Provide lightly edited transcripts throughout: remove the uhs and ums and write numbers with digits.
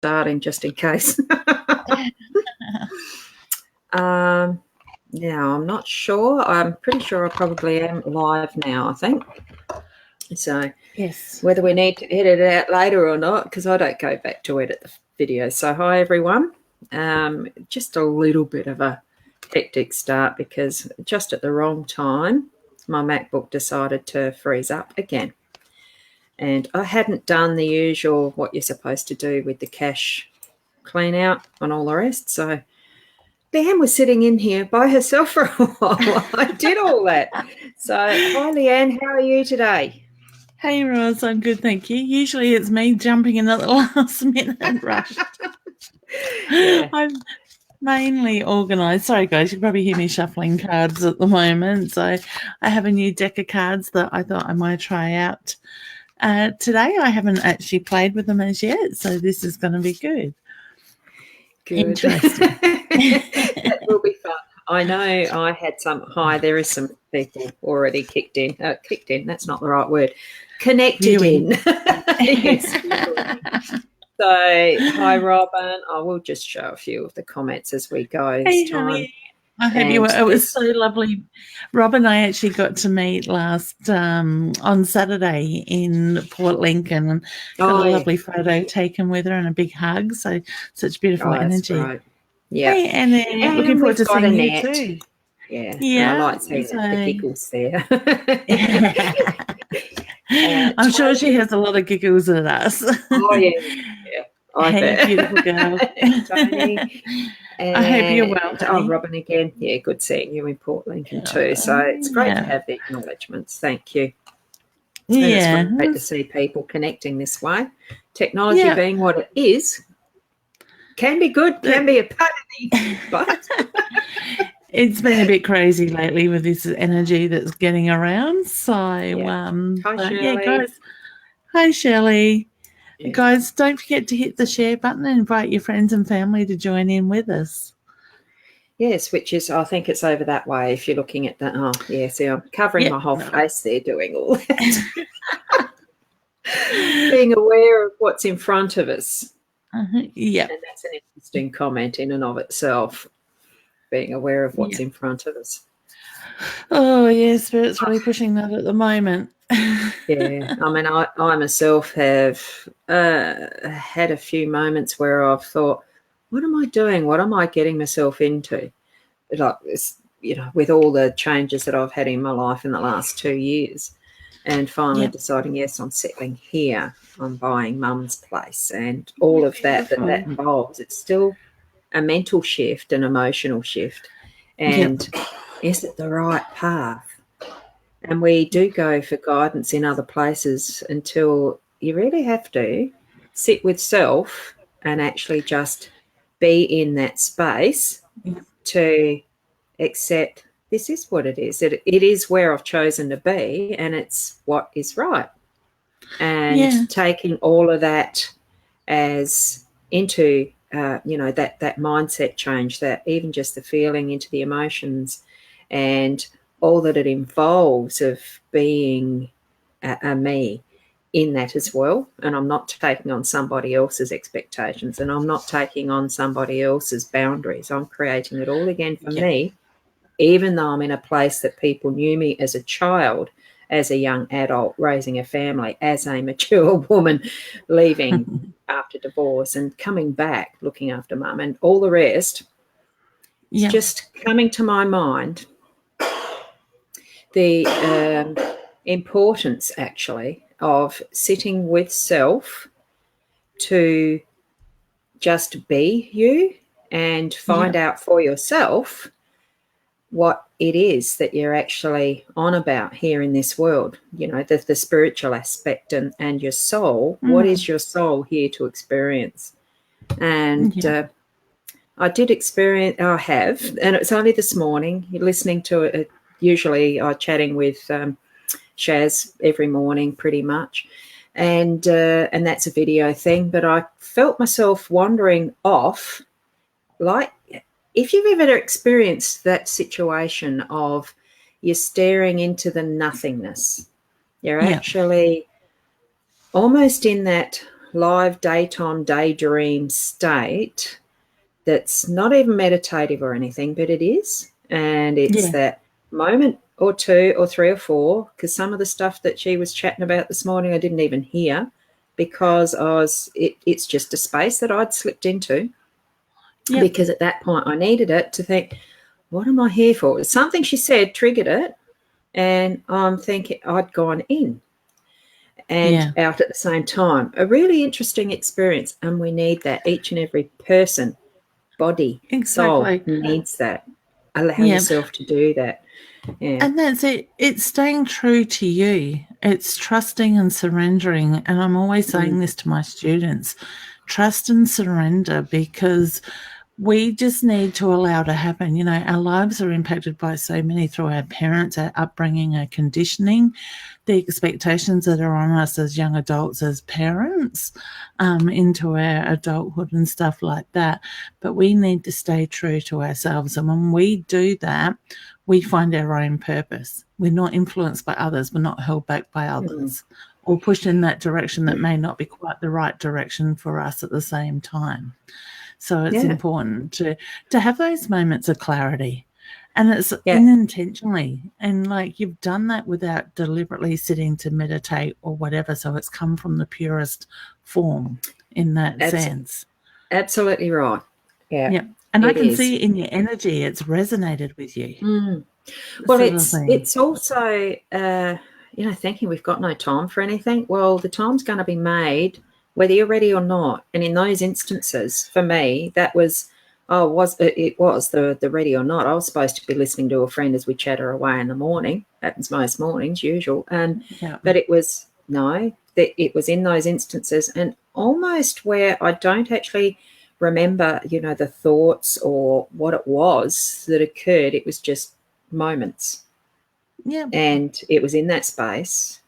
starting just in case. Now, I'm not sure. I'm pretty sure I probably am live now, I think. So yes, whether we need to edit it out later or not, because I don't go back to edit the video. So hi, everyone. Just a little bit of a hectic start because just at the wrong time, my MacBook decided to freeze up again. And I hadn't done the usual what you're supposed to do with the cache clean out and all the rest. So Leanne was sitting in here by herself for a while. I did all that. So, hi, Leanne. How are you today? Hey, Roz. I'm good, thank you. Usually it's me jumping in at the last minute rush. Yeah. I'm mainly organised. Sorry, guys. You can probably hear me shuffling cards at the moment. So I have a new deck of cards that I thought I might try out. Today I haven't actually played with them as yet, so this is going to be good. Good. Interesting. That will be fun. I know I had some. Hi, there is some people already kicked in. Kicked in, that's not the right word. Connected in. Yes. So, hi, Robin. I will just show a few of the comments as we go this time. Honey. I hope you were. It was so lovely. Rob and I actually got to meet last on Saturday in Port Lincoln and got a lovely photo taken with her and a big hug. So such beautiful energy. Right. Yeah. Hey, and looking forward to seeing you too. Yeah. Yeah. I like seeing the giggles there. I'm sure she has a lot of giggles at us. Oh, yeah. I bet. Beautiful girl. Tony. I hope you're well, honey. Oh, Robin again. Yeah, good seeing you in Port Lincoln too. So it's great to have the acknowledgements. Thank you. Yeah. It's great to see people connecting this way. Technology being what it is, can be good, can be a pain, but it's been a bit crazy lately with this energy that's getting around. So, hi, Shirley. guys. Hi, Shirley. Yeah. Guys, don't forget to hit the share button and invite your friends and family to join in with us. Yes, which is, I think it's over that way if you're looking at that. Oh, yeah, see, I'm covering my whole face there doing all that. Being aware of what's in front of us. Yeah. And that's an interesting comment in and of itself, being aware of what's in front of us. Oh, yeah, Spirit's really pushing that at the moment. Yeah, I mean, I myself have had a few moments where I've thought, what am I doing? What am I getting myself into? Like this, with all the changes that I've had in my life in the last 2 years, and finally deciding, yes, I'm settling here. I'm buying Mum's place, and all of that involves. It's still a mental shift, an emotional shift, and is it the right path? And we do go for guidance in other places until you really have to sit with self and actually just be in that space to accept this is what it is. It is where I've chosen to be, and it's what is right. And taking all of that as into, that mindset change, that even just the feeling into the emotions and all that it involves of being a me in that as well. And I'm not taking on somebody else's expectations, and I'm not taking on somebody else's boundaries. I'm creating it all again for me, even though I'm in a place that people knew me as a child, as a young adult, raising a family, as a mature woman, leaving after divorce and coming back, looking after Mum and all the rest. It's just coming to my mind the importance, actually, of sitting with self to just be you and find out for yourself what it is that you're actually on about here in this world, the spiritual aspect and your soul. What is your soul here to experience? And I have, and it's only this morning, listening to it. Usually I'm chatting with Shaz every morning pretty much, and that's a video thing, but I felt myself wandering off, like if you've ever experienced that situation of you're staring into the nothingness, you're actually almost in that live daytime daydream state that's not even meditative or anything, but it is. And it's Yeah. that moment or two or three or four, because some of the stuff that she was chatting about this morning I didn't even hear because it's just a space that I'd slipped into. Yep. Because at that point I needed it to think, what am I here for? Something she said triggered it, and I'm thinking I'd gone in and out at the same time. A really interesting experience, and we need that. Each and every person, body, soul needs that. Allow yourself to do that. Yeah. And that's it. It's staying true to you. It's trusting and surrendering. And I'm always saying this to my students, trust and surrender, because we just need to allow to happen. You know, our lives are impacted by so many through our parents, our upbringing, our conditioning, the expectations that are on us as young adults, as parents, into our adulthood and stuff like that. But we need to stay true to ourselves. And when we do that, we find our own purpose. We're not influenced by others. We're not held back by others or pushed in that direction that may not be quite the right direction for us at the same time. So it's important to have those moments of clarity. And it's unintentionally. And like you've done that without deliberately sitting to meditate or whatever. So it's come from the purest form in that sense. Absolutely right. Yeah. And I can see in your energy it's resonated with you. Well, it's also, thinking we've got no time for anything. Well, the time's going to be made whether you're ready or not. And in those instances, for me, that was the ready or not. I was supposed to be listening to a friend as we chatter away in the morning. Happens most mornings, usual. But it was it was in those instances, and almost where I don't actually remember, the thoughts or what it was that occurred. It was just moments. Yeah. And it was in that space.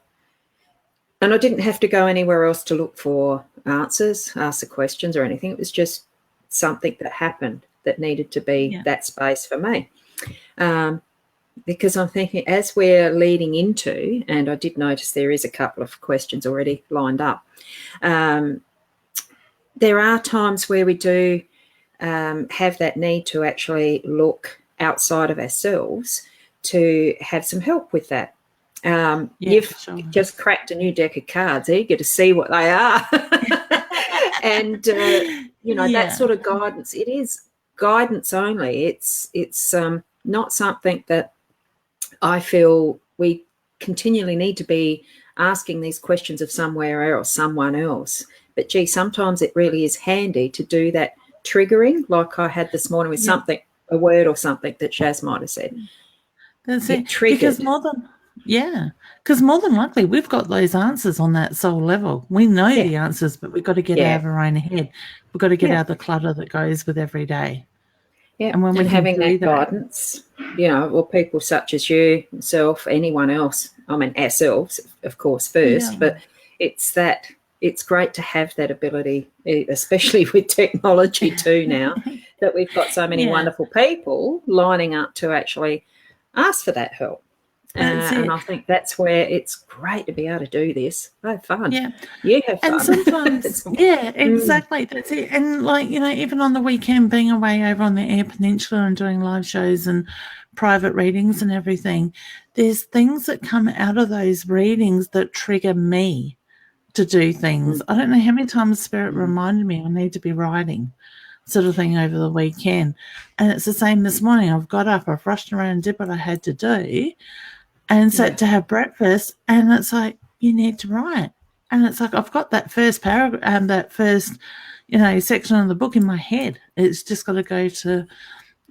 And I didn't have to go anywhere else to look for answers, ask the questions or anything. It was just something that happened that needed to be that space for me. Because I'm thinking as we're leading into, and I did notice there is a couple of questions already lined up, there are times where we do have that need to actually look outside of ourselves to have some help with that. You've just cracked a new deck of cards. Eager to see what they are. And, that sort of guidance, it is guidance only. It's not something that I feel we continually need to be asking these questions of somewhere else, someone else. But, gee, sometimes it really is handy to do that triggering like I had this morning with something, a word or something that Shaz might have said. That's it. Because more than likely we've got those answers on that soul level. We know the answers, but we've got to get out of our own head. We've got to get out of the clutter that goes with every day. Yeah, and when we're having that guidance, people such as you, myself, anyone else, I mean ourselves, of course, first, but it's great to have that ability, especially with technology too now, that we've got so many wonderful people lining up to actually ask for that help. And I think that's where it's great to be able to do this. Have fun. Yeah. You have fun. And sometimes, exactly. That's it. And even on the weekend, being away over on the Eyre Peninsula and doing live shows and private readings and everything, there's things that come out of those readings that trigger me to do things. I don't know how many times Spirit reminded me I need to be writing sort of thing over the weekend. And it's the same this morning. I've got up, I've rushed around and did what I had to do and sat to have breakfast, and it's like, you need to write. And it's like, I've got that first paragraph and that first, section of the book in my head. It's just got to go to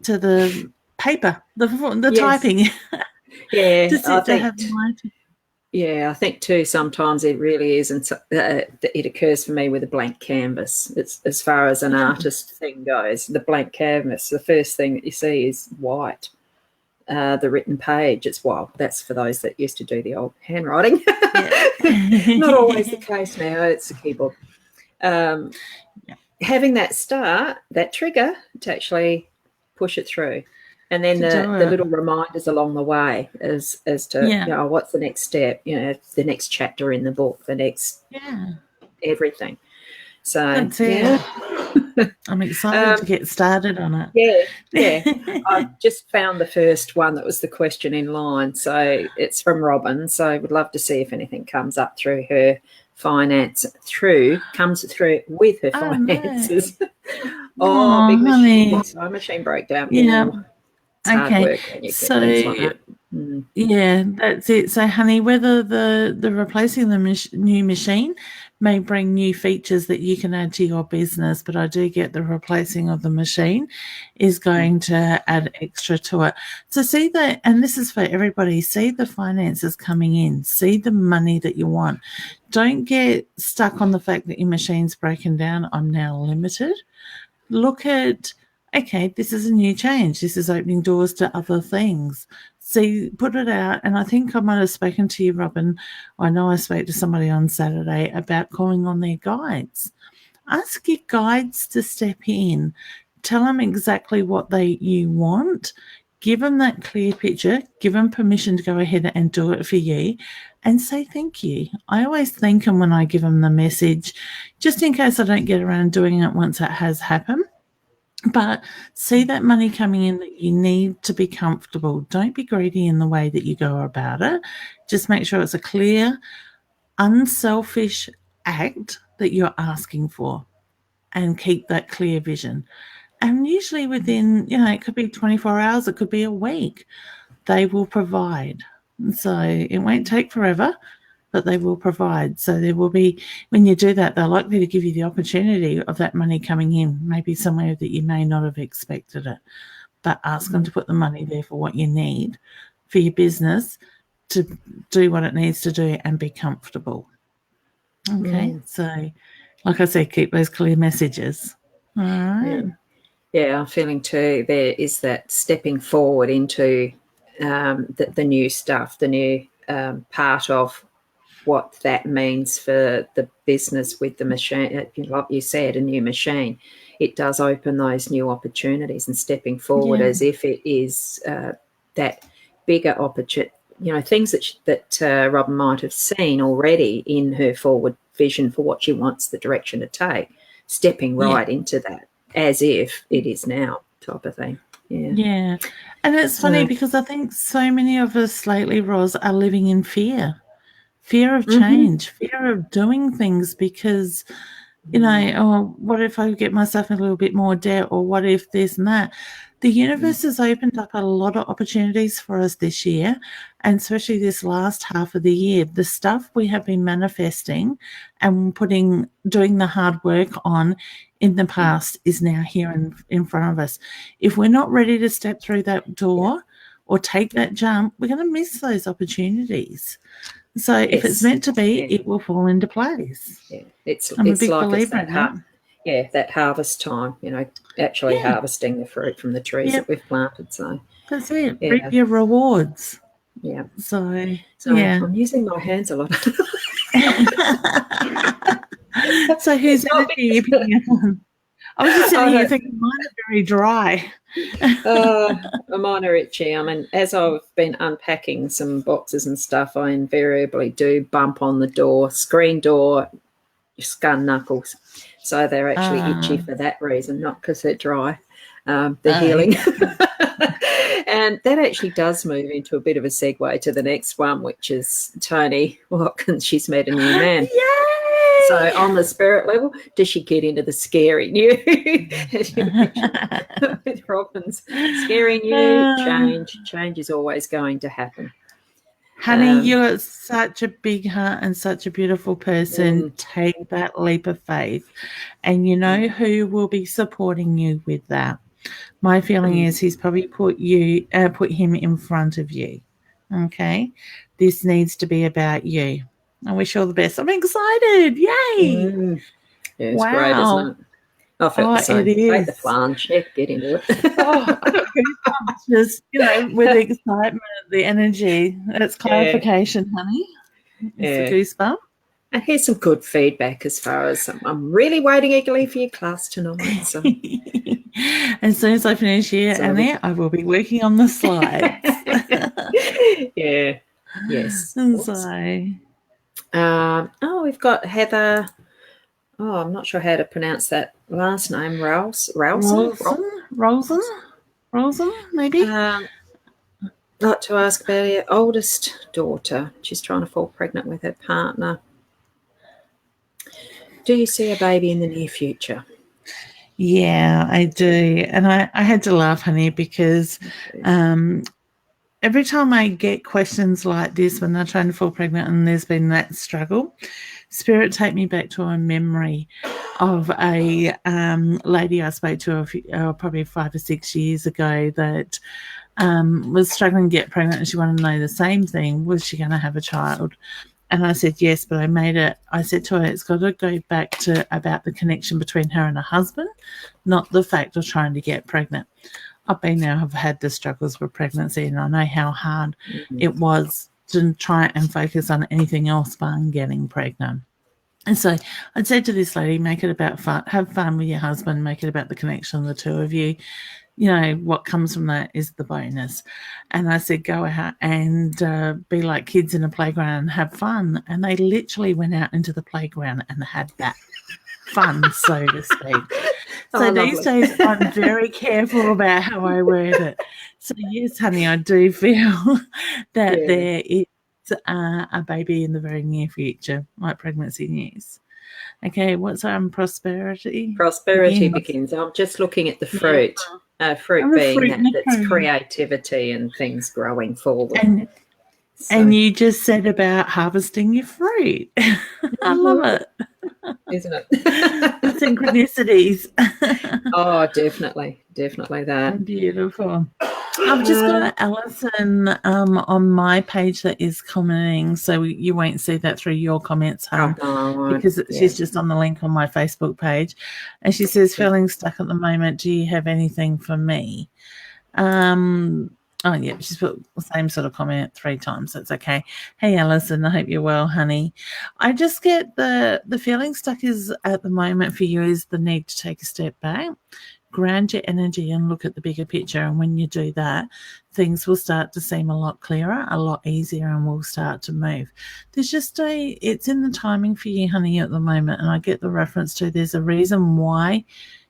the paper, the typing. I think too, sometimes it really is, and it occurs for me with a blank canvas. It's as far as an artist thing goes, the blank canvas, the first thing that you see is white. The written page, it's that's for those that used to do the old handwriting. Not always the case now, it's the keyboard. Having that start, that trigger to actually push it through. And then the little reminders along the way as to, what's the next step, the next chapter in the book, the next everything. So That's it. I'm excited to get started on it. Yeah. I just found the first one that was the question in line. So it's from Robin. So I would love to see if anything comes up through her comes through with her finances. No. Big honey. machine. So machine breakdown. Yeah. It's hard work when you get things like that. Yeah, that's it. So, honey, whether the replacing the new machine may bring new features that you can add to your business, but I do get the replacing of the machine is going to add extra to it. So see that, and this is for everybody, see the finances coming in, see the money that you want. Don't get stuck on the fact that your machine's broken down. I'm now limited. Look at, okay, this is a new change. This is opening doors to other things. See, put it out. And I think I might have spoken to you, Robin. I know I spoke to somebody on Saturday about calling on their guides. Ask your guides to step in. Tell them exactly what you want. Give them that clear picture. Give them permission to go ahead and do it for you. And say thank you. I always thank them when I give them the message, just in case I don't get around doing it once it has happened. But see that money coming in that you need to be comfortable. Don't be greedy in the way that you go about it. Just make sure it's a clear, unselfish act that you're asking for, and keep that clear vision. And usually within, it could be 24 hours, it could be a week, they will provide. So it won't take forever, but they will provide. So there will be, when you do that, they're likely to give you the opportunity of that money coming in, maybe somewhere that you may not have expected it. But ask them to put the money there for what you need for your business to do what it needs to do and be comfortable. Okay, so like I said, keep those clear messages. All right. Yeah, I'm feeling too, there is that stepping forward into the new stuff, the new part of what that means for the business with the machine. Like you said, a new machine, it does open those new opportunities, and stepping forward as if it is that bigger opportunity, things that Robin might have seen already in her forward vision for what she wants the direction to take, stepping right into that as if it is now, type of thing. Yeah. And it's funny because I think so many of us lately, Ros, are living in fear of change, fear of doing things because, what if I get myself in a little bit more debt, or what if this and that? The universe has opened up a lot of opportunities for us this year, and especially this last half of the year. The stuff we have been manifesting and doing the hard work on in the past is now here in front of us. If we're not ready to step through that door or take that jump, we're going to miss those opportunities. So if it's meant to be, it will fall into place. Yeah, I'm a big believer in that. Yeah, that harvest time, actually harvesting the fruit from the trees that we've planted. So that's it. Reap your rewards. Yeah. So I'm using my hands a lot. So whose energy are you picking on? I was just sitting here thinking mine are very dry. Mine are itchy. I mean, as I've been unpacking some boxes and stuff, I invariably do bump on the screen door, scun knuckles. So they're actually itchy for that reason, not because they're dry. They're healing. And that actually does move into a bit of a segue to the next one, which is Tony Watkins. She's met a new man. Yay! So on the spirit level, does she get into the scaring you? With Robin's scaring you, change is always going to happen. Honey, you're such a big heart and such a beautiful person. Take that leap of faith. And you know who will be supporting you with that. My feeling is he's probably put him in front of you. Okay? This needs to be about you. I wish you all the best. I'm excited. Yay! Yeah, it's great, isn't it? I felt the same. It is. Take the flange. Yeah, get into it. Just, with the excitement, the energy. It's clarification, honey. It's a goosebump. And here's some good feedback as far as I'm really waiting eagerly for your class tonight. So. As soon as I finish here, Annie, I will be working on the slides. Yes. So. We've got Heather. I'm not sure how to pronounce that last name. Ralson? Rolson, maybe. Like to ask about her oldest daughter. She's trying to fall pregnant with her partner. Do you see a baby in the near future? Yeah, I do. And I had to laugh, honey, because every time I get questions like this when they're trying to fall pregnant and there's been that struggle, Spirit take me back to a memory of a lady I spoke to probably 5 or 6 years ago that was struggling to get pregnant, and she wanted to know the same thing: was she going to have a child? And I said yes, but I said to her, it's got to go back to about the connection between her and her husband, not the fact of trying to get pregnant. I've had the struggles with pregnancy, and I know how hard it was to try and focus on anything else but getting pregnant. And so I'd say to this lady, make it about fun, have fun with your husband, make it about the connection of the two of you. You know, what comes from that is the bonus. And I said, go out and be like kids in a playground and have fun. And they literally went out into the playground and had that fun, so to speak. So these days I'm very careful about how I word it. So yes, honey, I do feel that there is a baby in the very near future, like pregnancy news. Okay, what's prosperity? Prosperity begins. I'm just looking at the fruit. Fruit being that's creativity and things growing forward. And you just said about harvesting your fruit. I love it. Isn't it? The synchronicities. Oh, definitely that. Beautiful. I've just got Alison on my page that is commenting, so you won't see that through your comments, because she's just on the link on my Facebook page, and she says, feeling stuck at the moment, do you have anything for me? Oh, yeah, she's put the same sort of comment 3 times. That's okay. Hey, Alison, I hope you're well, honey. I just get the feeling stuck is at the moment for you is the need to take a step back, ground your energy and look at the bigger picture. And when you do that, things will start to seem a lot clearer, a lot easier, and will start to move. There's just it's in the timing for you, honey, at the moment. And I get the reference to there's a reason why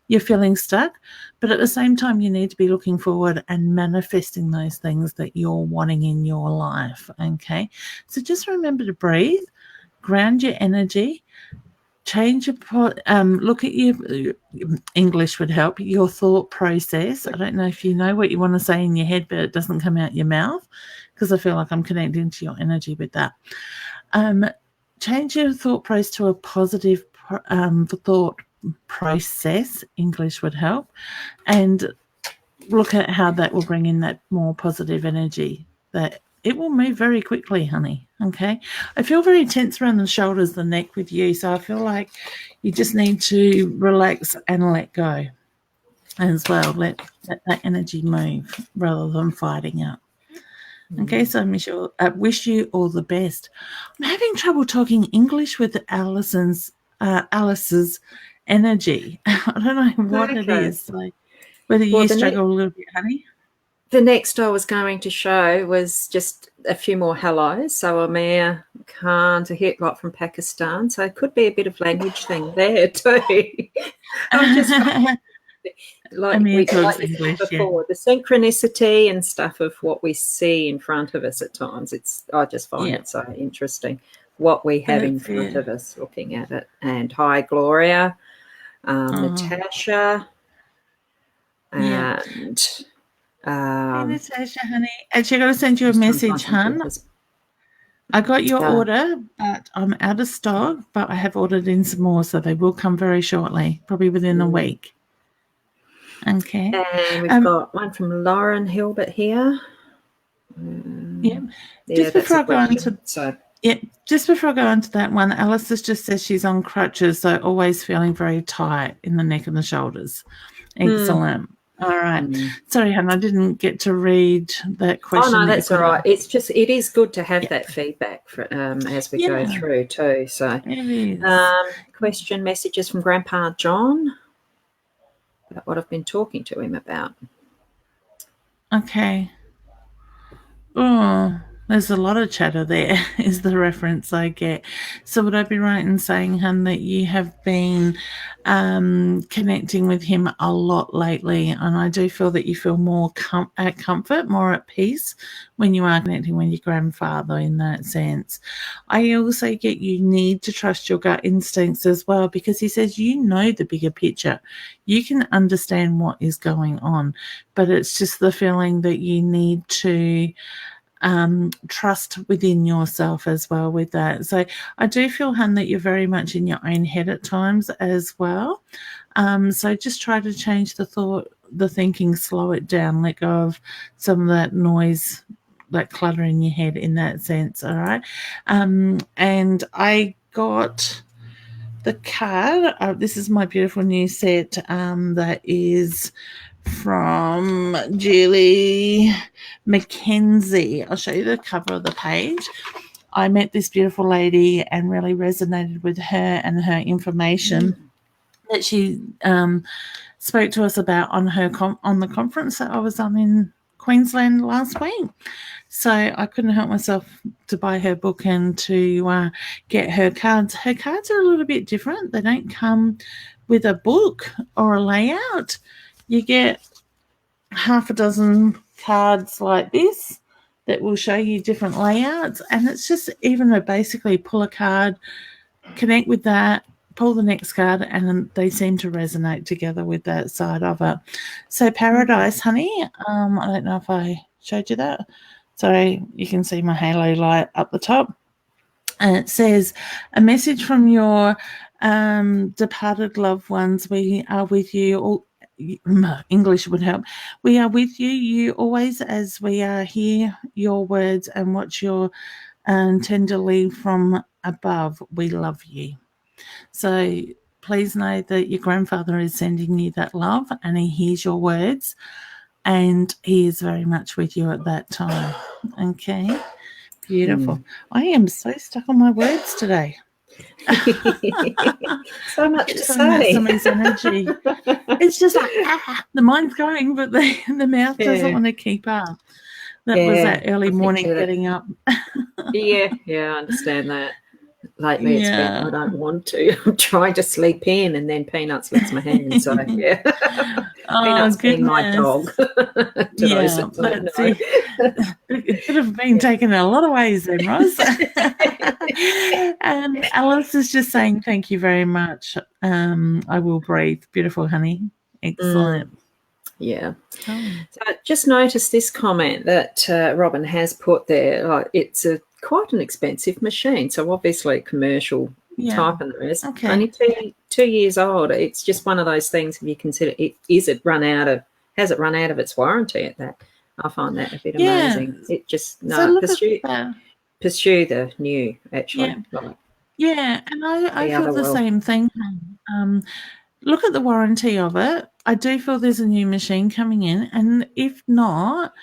you're feeling stuck, but at the same time, you need to be looking forward and manifesting those things that you're wanting in your life. Okay. So just remember to breathe, ground your energy, change your look at your English would help your thought process. I don't know if you know what you want to say in your head, but it doesn't come out your mouth, because I feel like I'm connecting to your energy with that. Change your thought process to a positive thought process. English would help, and look at how that will bring in that more positive energy. That it will move very quickly, honey. Okay. I feel very tense around the shoulders, the neck with you. So I feel like you just need to relax and let go as well. Let that energy move rather than fighting it. Okay. So Michelle, I wish you all the best. I'm having trouble talking English with Alice's energy. I don't know what it is. Like, whether you struggle a little bit, honey. The next I was going to show was just a few more hellos. So Amir Khan, Tahit, like from Pakistan. So it could be a bit of language thing there too. I'm just like we English, before, the synchronicity and stuff of what we see in front of us at times. I just find it so interesting what we have in front of us, looking at it. And hi, Gloria, Natasha, and hey, Natasha, honey. Actually, I got to send you a message, hun. I got your order, but I'm out of stock, but I have ordered in some more, so they will come very shortly, probably within a week. Okay. And we've got one from Lauren Hilbert here. Just before I go on to just before I go on to that one, Alice just says she's on crutches, so always feeling very tight in the neck and the shoulders. Excellent. All right. Sorry, hon, I didn't get to read that question. Oh, no, that's all right. It's just, it is good to have that feedback for, as we go through too. So, question messages from Grandpa John about what I've been talking to him about. Okay. Oh, There's a lot of chatter there, is the reference I get. So would I be right in saying, hun, that you have been connecting with him a lot lately? And I do feel that you feel more at comfort, more at peace when you are connecting with your grandfather in that sense. I also get you need to trust your gut instincts as well, because he says you know the bigger picture. You can understand what is going on, but it's just the feeling that you need to trust within yourself as well with that. So I do feel, hun, that you're very much in your own head at times as well. So just try to change the thinking, slow it down, let go of some of that noise, that clutter in your head in that sense. All right. And I got the card. This is my beautiful new set that is from Julie Mackenzie. I'll show you the cover of the page. I met this beautiful lady and really resonated with her and her information that she spoke to us about on her on the conference that I was on in Queensland last week. So I couldn't help myself to buy her book and to get her cards. Her cards are a little bit different. They don't come with a book or a layout. You get half a dozen cards like this that will show you different layouts, and it's just even to basically pull a card, connect with that, pull the next card, and they seem to resonate together with that side of it. So Paradise, honey, I don't know if I showed you that. Sorry, you can see my halo light up the top. And it says, a message from your departed loved ones. We are with you. All, English would help. We are with you. You always, as we are here, your words and watch your tenderly from above. We love you. So please know that your grandfather is sending you that love, and he hears your words, and he is very much with you at that time. Okay. Beautiful. I am so stuck on my words today. So much to say. Some energy. It's just like the mind's going, but the mouth doesn't want to keep up. That was that early morning getting up. I understand that. Lately it's been, I don't want to. I'm trying to sleep in, and then Peanuts licks my hand. So Peanuts being my dog. That's it. It could have been taken in a lot of ways then, Roz. And Alice is just saying thank you very much. I will breathe. Beautiful, honey. Excellent. Yeah. So I just noticed this comment that Robin has put there. It's quite an expensive machine, so obviously commercial type and the rest. Okay. Only 2 years old. It's just one of those things. If you consider it, has it run out of its warranty at that? I find that a bit amazing. It just pursue the new actually. And I feel the same thing. Look at the warranty of it. I do feel there's a new machine coming in, and if not,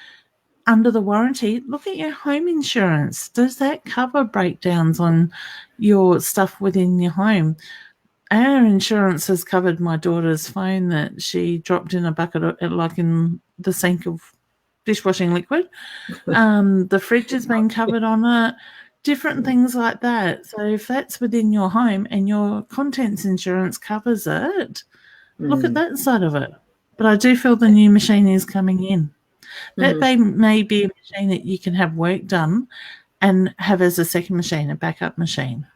under the warranty, look at your home insurance. Does that cover breakdowns on your stuff within your home? Our insurance has covered my daughter's phone that she dropped in a bucket, like in the sink of dishwashing liquid. The fridge has been covered on it. Different things like that. So if that's within your home and your contents insurance covers it, look at that side of it. But I do feel the new machine is coming in. That may be a machine that you can have work done and have as a second machine, a backup machine.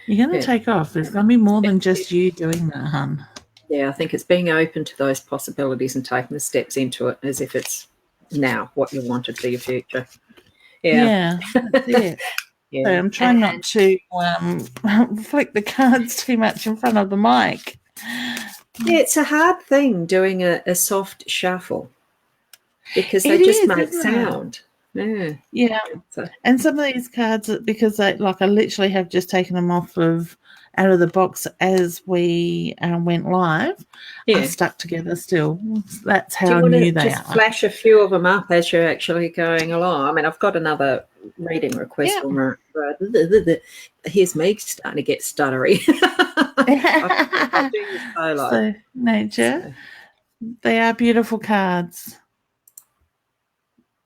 You're going to take off. There's going to be more than just you doing that, hun. Yeah, I think it's being open to those possibilities and taking the steps into it as if it's now what you wanted for your future. That's it. So I'm trying not to flick the cards too much in front of the mic. Yeah, it's a hard thing doing a soft shuffle because they just make sound. Yeah. And some of these cards, because they I literally have just taken them out of the box as we went live, are stuck together still. That's how new they are. Just flash a few of them up as you're actually going along. I mean, I've got another reading request from her. Here's me starting to get stuttery. I'll do this solo. So, nature. They are beautiful cards.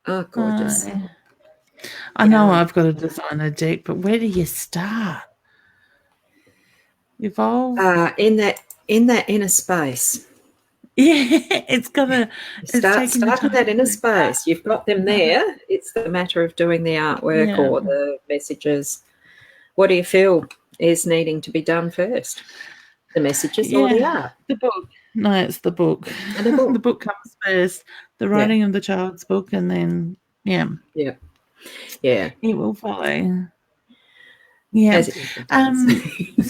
Oh, gorgeous. I know Yeah. I've got to design a deck, but where do you start? Evolve. In that inner space. Yeah, it's taking the Start in that time. inner space. You've got them there. It's the matter of doing the artwork Yeah. or the messages. What do you feel is needing to be done first? The messages or the Yeah. art? The book. No, it's the book. And the The book. book comes first. The writing of the child's book, and then yeah, Yeah. it will follow. Yeah. As it usually does.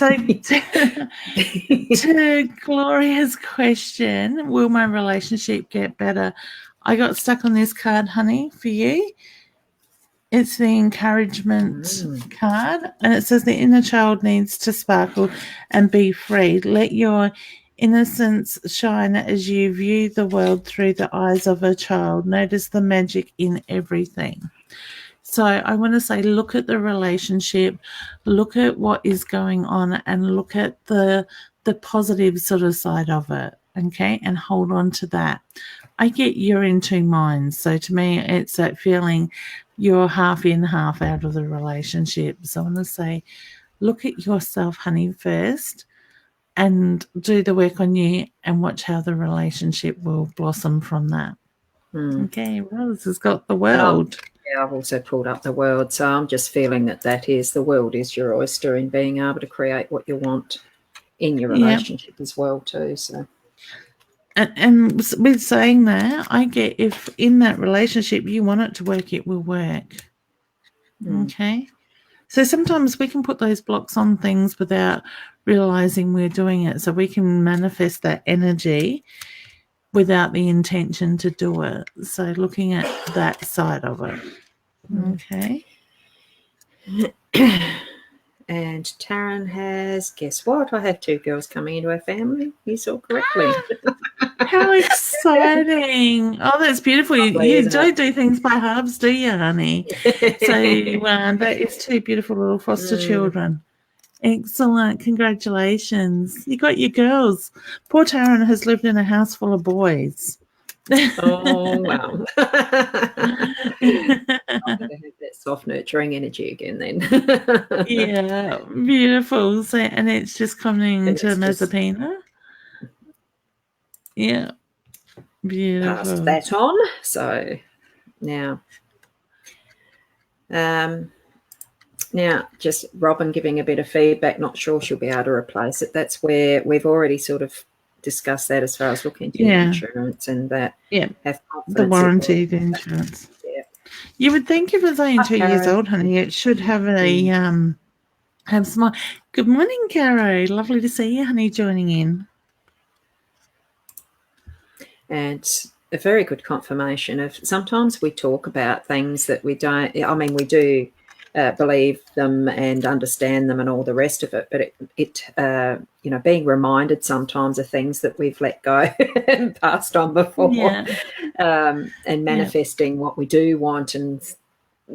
So to Gloria's question, will my relationship get better? I got stuck on this card, honey, for you. It's the encouragement card, and it says the inner child needs to sparkle and be free. Let your innocence shine as you view the world through the eyes of a child. Notice the magic in everything. So I want to say, look at the relationship, look at what is going on, and look at the positive sort of side of it, okay, and hold on to that. I get you're in two minds. So to me, it's that feeling you're half in, half out of the relationship. So I want to say, look at yourself, honey, first, and do the work on you and watch how the relationship will blossom from that. Okay, Rose has got the world. I've also pulled up the world, so I'm just feeling that the world is your oyster in being able to create what you want in your relationship as well too. So, and with saying that, I get if in that relationship you want it to work, it will work. Okay, so sometimes we can put those blocks on things without realizing we're doing it, so we can manifest that energy without the intention to do it. So looking at that side of it. Okay. And Taryn has, guess what? I have two girls coming into our family. You saw correctly. How exciting. Oh, that's beautiful. You don't do things by halves, do you, honey? So that is two beautiful little foster children. Excellent. Congratulations. You got your girls. Poor Taryn has lived in a house full of boys. Oh, wow. I'm going to have that soft nurturing energy again then. Yeah, beautiful. So, and it's just coming to Mazepina. Yeah, beautiful. Passed that on. So now, just Robin giving a bit of feedback, not sure she'll be able to replace it. That's where we've already sort of discussed that as far as looking into insurance and that. Yeah, have the warranty, the insurance. Yeah. You would think if it's only 2 years old, honey, it should have a have smile. Good morning, Caro. Lovely to see you, honey, joining in. And a very good confirmation of sometimes we talk about things that we don't, I mean, we do believe them and understand them and all the rest of it, but it being reminded sometimes of things that we've let go and passed on before, and manifesting what we do want, and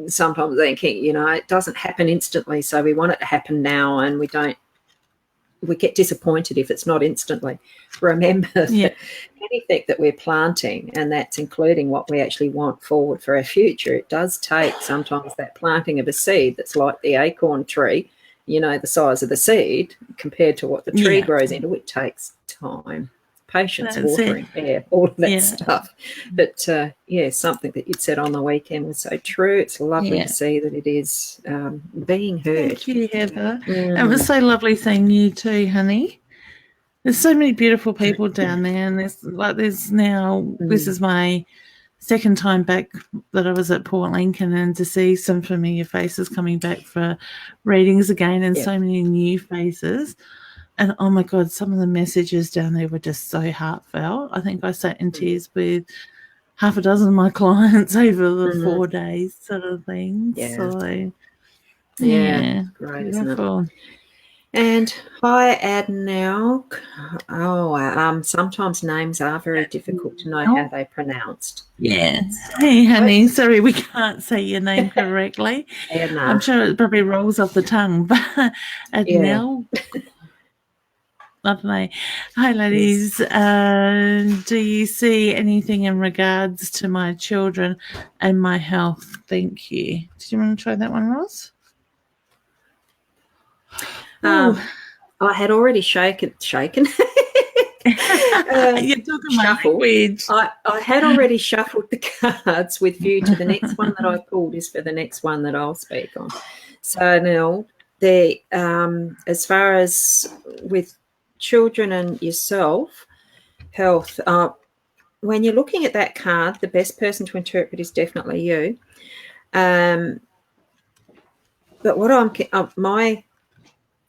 sometimes thinking, it doesn't happen instantly, so we want it to happen now, and we get disappointed if it's not instantly. Remember that anything that we're planting, and that's including what we actually want forward for our future, it does take sometimes that planting of a seed that's like the acorn tree, the size of the seed compared to what the tree grows into. It takes time, patience, watering, air, all of that stuff. But something that you'd said on the weekend was so true. It's lovely to see that it is being heard. Thank you, Heather. It was so lovely seeing you too, honey. There's so many beautiful people down there, and this is my second time back that I was at Port Lincoln, and to see some familiar faces coming back for readings again, and so many new faces. And oh my God, some of the messages down there were just so heartfelt. I think I sat in tears with half a dozen of my clients over the 4 days, sort of thing. Yeah. So, great, beautiful. Isn't it? And hi, Adnel. Sometimes names are very difficult to know how they're pronounced. Yeah. Hey, honey, sorry we can't say your name correctly. I'm sure it probably rolls off the tongue, but Adnel. I don't know. Hi, ladies. Do you see anything in regards to my children and my health? Thank you. Did you want to try that one, Ross? I had already shaken. You're talking my language. I had already shuffled the cards with view to the next one that I pulled is for the next one that I'll speak on. So now, as far as with children and yourself, health, when you're looking at that card, the best person to interpret is definitely you. But what my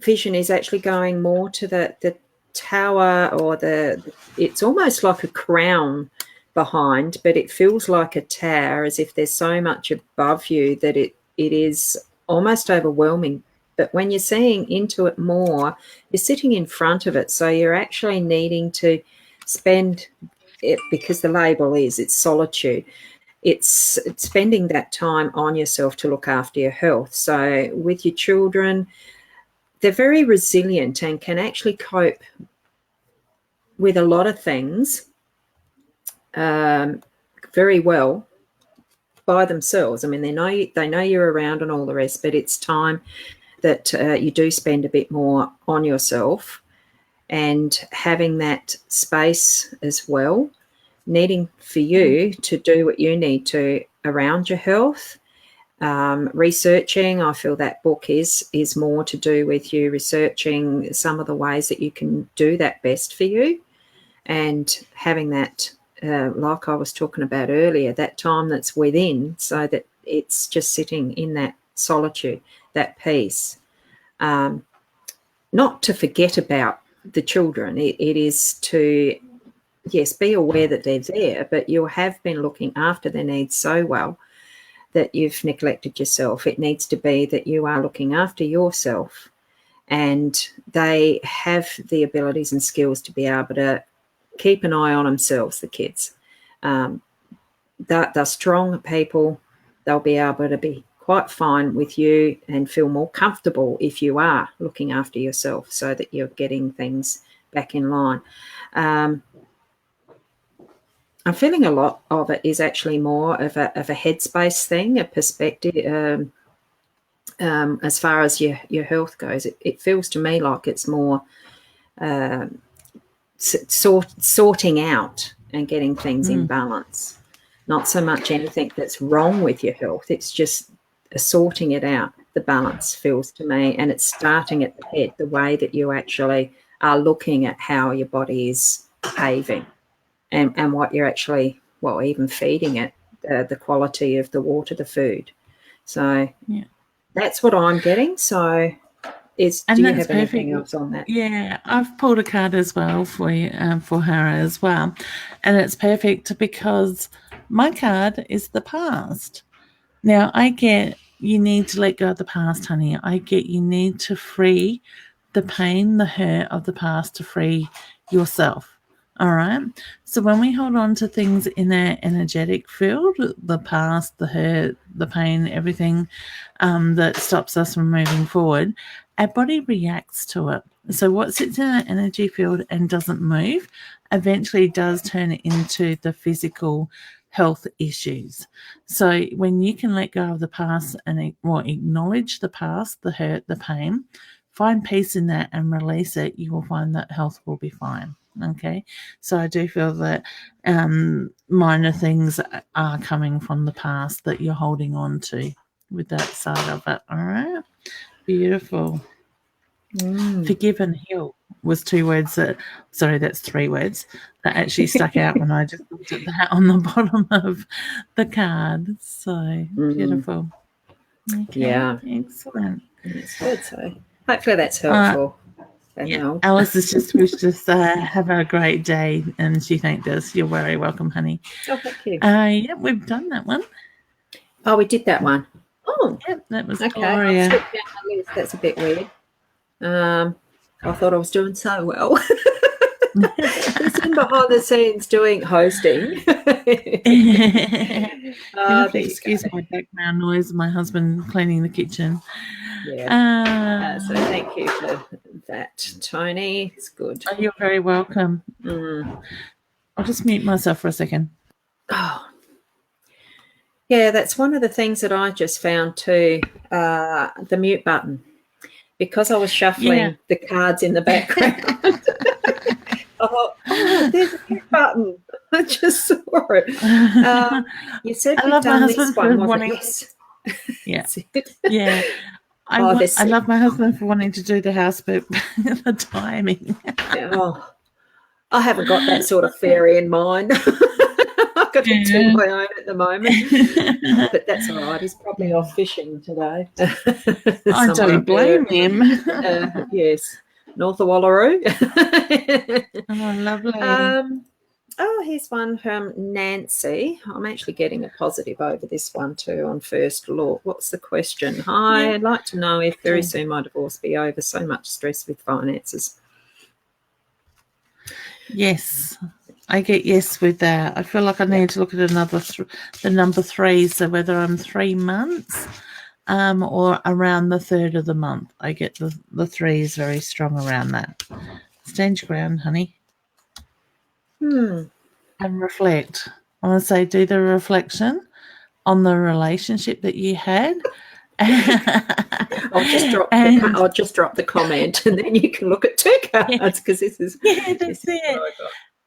vision is actually going more to the tower, or it's almost like a crown behind, but it feels like a tower, as if there's so much above you that it is almost overwhelming. But when you're seeing into it more, you're sitting in front of it, so you're actually needing to spend it, because the label is it's solitude. It's spending that time on yourself to look after your health. So with your children, they're very resilient and can actually cope with a lot of things very well by themselves. I mean, they know you're around and all the rest, but it's time that you do spend a bit more on yourself, and having that space as well, needing for you to do what you need to around your health. Researching, I feel that book is more to do with you researching some of the ways that you can do that best for you, and having that, like I was talking about earlier, that time that's within, so that it's just sitting in that solitude, that peace. Not to forget about the children. It is to, yes, be aware that they're there, but you have been looking after their needs so well that you've neglected yourself. It needs to be that you are looking after yourself, and they have the abilities and skills to be able to keep an eye on themselves, the kids. They're strong people. They'll be able to be quite fine with you and feel more comfortable if you are looking after yourself, so that you're getting things back in line. I'm feeling a lot of it is actually more of a headspace thing, a perspective. As far as your health goes, it feels to me like it's more sorting out and getting things in balance. Not so much anything that's wrong with your health. It's just sorting it out. The balance feels to me, and it's starting at the head, the way that you actually are looking at how your body is behaving. And what you're actually, well, even feeding it, the quality of the water, the food. So that's what I'm getting. So do you have anything else on that? Yeah, I've pulled a card as well for you, for her as well. And it's perfect because my card is the past. Now, I get you need to let go of the past, honey. I get you need to free the pain, the hurt of the past, to free yourself. All right. So when we hold on to things in our energetic field, the past, the hurt, the pain, everything that stops us from moving forward, our body reacts to it. So what sits in our energy field and doesn't move eventually does turn into the physical health issues. So when you can let go of the past and acknowledge the past, the hurt, the pain, find peace in that and release it, you will find that health will be fine. Okay, so I do feel that minor things are coming from the past that you're holding on to with that side of it. All right, beautiful. Forgive and heal was 2 words that's 3 words that actually stuck out when I just looked at that on the bottom of the card. So beautiful. Okay, yeah, excellent. It's good. So hopefully that's helpful. Alice has just wished us have a great day, and she thanked us. You're very welcome, honey. Oh, thank you. Yeah, we've done that one. Oh, we did that one. Oh, yep, that was okay. Gloria. I'll slip down my list. That's a bit weird. I thought I was doing so well. It's in behind the scenes doing hosting. Excuse my background noise. My husband cleaning the kitchen. Yeah. So thank you for that, Tony. It's good. Oh, you're very welcome. I'll just mute myself for a second. Oh, yeah, that's one of the things that I just found too, the mute button. Because I was shuffling the cards in the background, I thought, oh, there's a mute button. I just saw it. You said you've done this one, wasn't it? Yes. Yeah. I love my husband for wanting to do the house, but the timing. I haven't got that sort of fairy in mind. I've got to do my own at the moment. But that's all right. He's probably off fishing today. I don't blame him. Yes. North of Wallaroo. Oh, lovely. Here's one from Nancy. I'm actually getting a positive over this one too on first look. What's the question? Hi, I'd like to know if very soon my divorce be over. So much stress with finances. Yes, I get yes with that. I feel like I need to look at the number 3. So whether I'm 3 months or around the third of the month, I get the 3 is very strong around that. Stand your ground, honey. And reflect. I want to say do the reflection on the relationship that you had. I'll just drop the comment, and then you can look at 2 cards because this is that's it.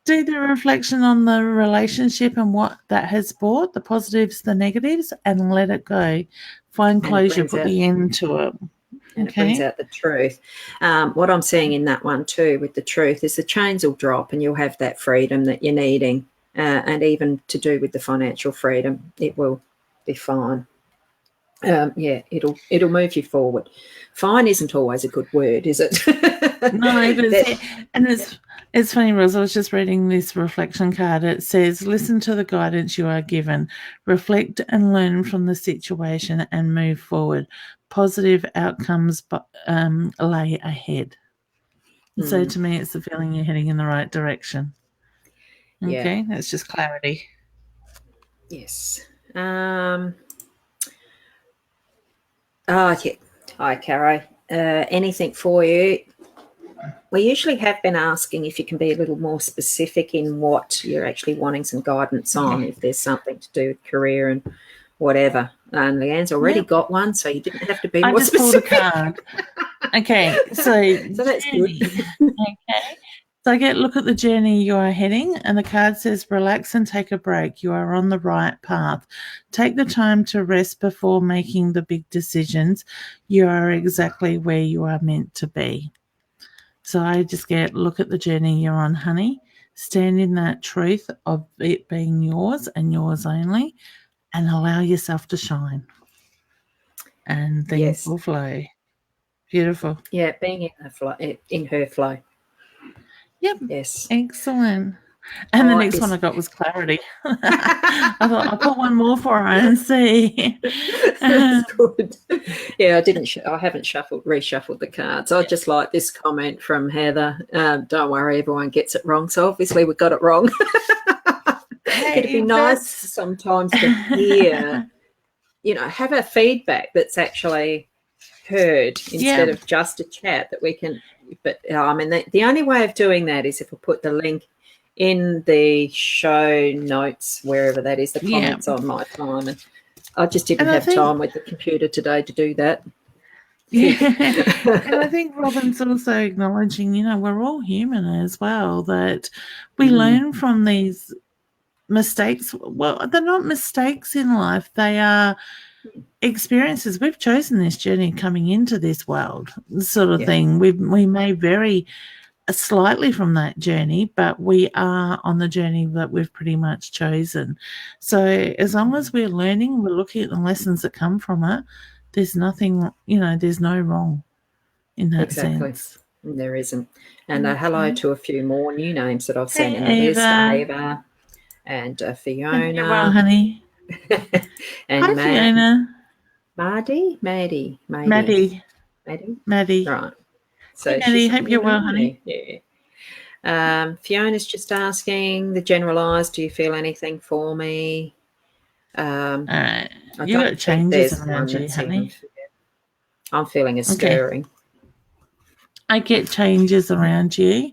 Do the reflection on the relationship and what that has brought, the positives, the negatives, and let it go. Find closure, put the end to it. And it brings out the truth. What I'm seeing in that one too with the truth is the chains will drop and you'll have that freedom that you're needing. And even to do with the financial freedom, it will be fine. It'll move you forward. Fine isn't always a good word, is it? No, and it's funny, Rose. I was just reading this reflection card. It says, "Listen to the guidance you are given, reflect and learn from the situation, and move forward. Positive outcomes lay ahead." So to me, it's the feeling you're heading in the right direction. Okay, that's just clarity. Yes. Hi, Caro. Anything for you? We usually have been asking if you can be a little more specific in what you're actually wanting some guidance on, if there's something to do with career and whatever. And Leanne's already got one, so you didn't have to be more specific. I just pulled a card. Okay, so that's good. Okay. So look at the journey you are heading, and the card says, relax and take a break. You are on the right path. Take the time to rest before making the big decisions. You are exactly where you are meant to be. So I just look at the journey you're on, honey. Stand in that truth of it being yours and yours only, and allow yourself to shine. And things will flow. Beautiful. Yeah, being in her flow. Yep. Yes. Excellent. And the next one I got was clarity. I thought I'll put one more for her and see. That's good. Yeah, I haven't reshuffled the cards. I just like this comment from Heather. Don't worry, everyone gets it wrong. So obviously we got it wrong. It'd be nice sometimes to hear, have a feedback that's actually heard instead of just a chat that we can. But the only way of doing that is if I put the link in the show notes, wherever that is, the comments on my time. And I just didn't have time with the computer today to do that. Yeah. And I think Robin's also acknowledging, we're all human as well, that we learn from these mistakes. Well, they're not mistakes in life. They are experiences. We've chosen this journey coming into this world, sort of thing. We may vary slightly from that journey, but we are on the journey that we've pretty much chosen. So as long as we're learning, we're looking at the lessons that come from it, there's nothing, there's no wrong in that sense. There isn't. And hello to a few more new names that I've seen in the list. Ava and Fiona. You're well, honey. And hi, Fiona. Maddie. Right. So hey, Maddie, hope you're well, honey. Yeah. Fiona's just asking the generalised, do you feel anything for me? All right. You got changes around you, honey. I'm feeling a stirring. I get changes around you,